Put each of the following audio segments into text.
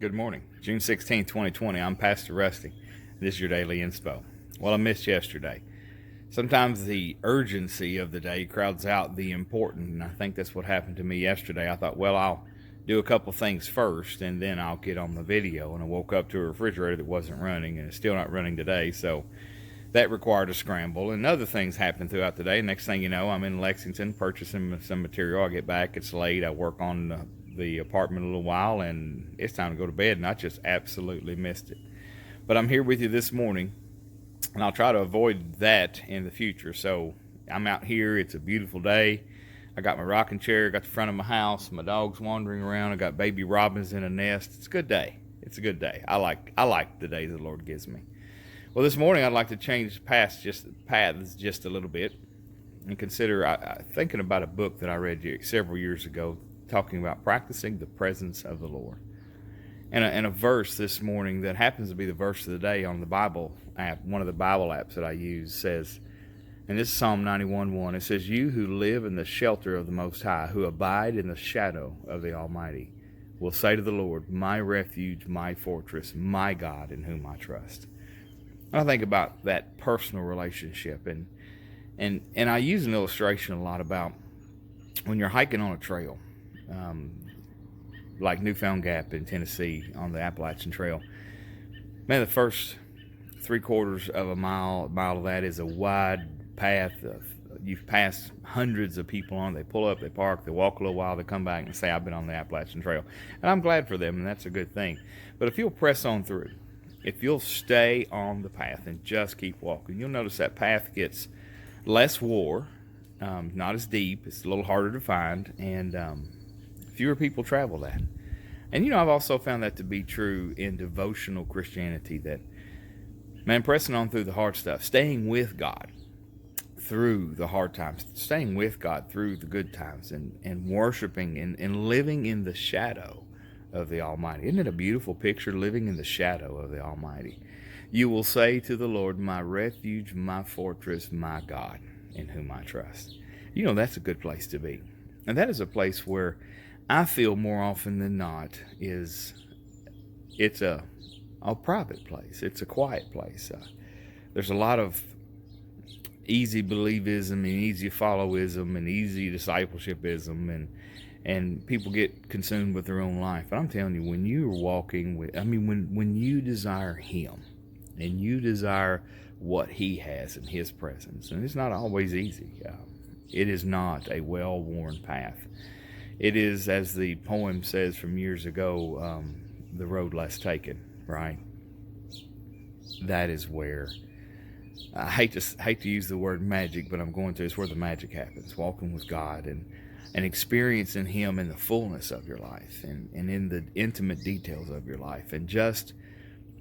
Good morning, June 16th, 2020. I'm Pastor Rusty. This is your daily inspo. Well, I missed yesterday. Sometimes the urgency of the day crowds out the important, and I think that's what happened to me yesterday. I thought, well, I'll do a couple things first, and then I'll get on the video. And I woke up to a refrigerator that wasn't running, and it's still not running today, so that required a scramble. And other things happened throughout the day. Next thing you know, I'm in Lexington purchasing some material. I get back, it's late. I work on the apartment a little while, and it's time to go to bed, and I just absolutely missed it. But I'm here with you this morning, and I'll try to avoid that in the future. So I'm out here. It's a beautiful day. I got my rocking chair, got the front of my house, my dog's wandering around. I got baby robins in a nest. It's a good day. It's a good day. I like the days the Lord gives me. Well, this morning I'd like to change paths just a little bit and consider thinking about a book that I read several years ago, talking about practicing the presence of the Lord. And a verse this morning that happens to be the verse of the day on the Bible app, one of the Bible apps that I use, says, and this is Psalm 91:1, it says, "You who live in the shelter of the Most High, who abide in the shadow of the Almighty, will say to the Lord, my refuge, my fortress, my God in whom I trust." And I think about that personal relationship, and I use an illustration a lot about when you're hiking on a trail, like Newfound Gap in Tennessee on the Appalachian Trail. Man, the first 3/4 of a mile of that is a wide path. You've passed hundreds of people on. They pull up, they park, they walk a little while, they come back and say, I've been on the Appalachian Trail. And I'm glad for them, and that's a good thing. But if you'll press on through, if you'll stay on the path and just keep walking, you'll notice that path gets less wore, not as deep, it's a little harder to find, and fewer people travel that. And I've also found that to be true in devotional Christianity, that, man, pressing on through the hard stuff, staying with God through the hard times, staying with God through the good times, and worshiping and living in the shadow of the Almighty. Isn't it a beautiful picture, living in the shadow of the Almighty? You will say to the Lord, my refuge, my fortress, my God, in whom I trust. That's a good place to be. And that is a place where I feel more often than not it's a private place. It's a quiet place. There's a lot of easy believism and easy followism and easy discipleshipism, and people get consumed with their own life. But I'm telling you, when you're walking with, when you desire Him and you desire what He has in His presence, and it's not always easy. It is not a well-worn path. It is, as the poem says from years ago, the road less taken, right? That is where, I hate to use the word magic, but I'm going to. It's where the magic happens, walking with God and experiencing Him in the fullness of your life and in the intimate details of your life, and just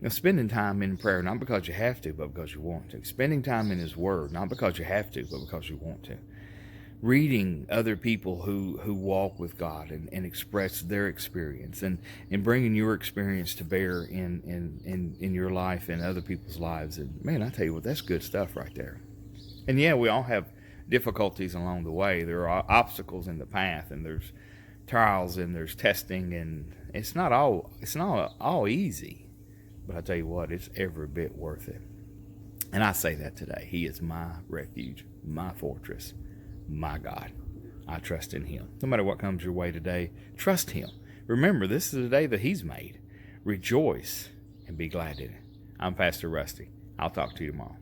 spending time in prayer, not because you have to, but because you want to. Spending time in His Word, not because you have to, but because you want to. Reading other people who walk with God and express their experience, and bringing your experience to bear in your life and other people's lives. And man, I tell you what, that's good stuff right there. And yeah, we all have difficulties along the way. There are obstacles in the path, and there's trials, and there's testing, and it's not all easy. But I tell you what, it's every bit worth it. And I say that today. He is my refuge, my fortress, my God. I trust in Him. No matter what comes your way today, trust Him. Remember, this is the day that He's made. Rejoice and be glad in it. I'm Pastor Rusty. I'll talk to you tomorrow.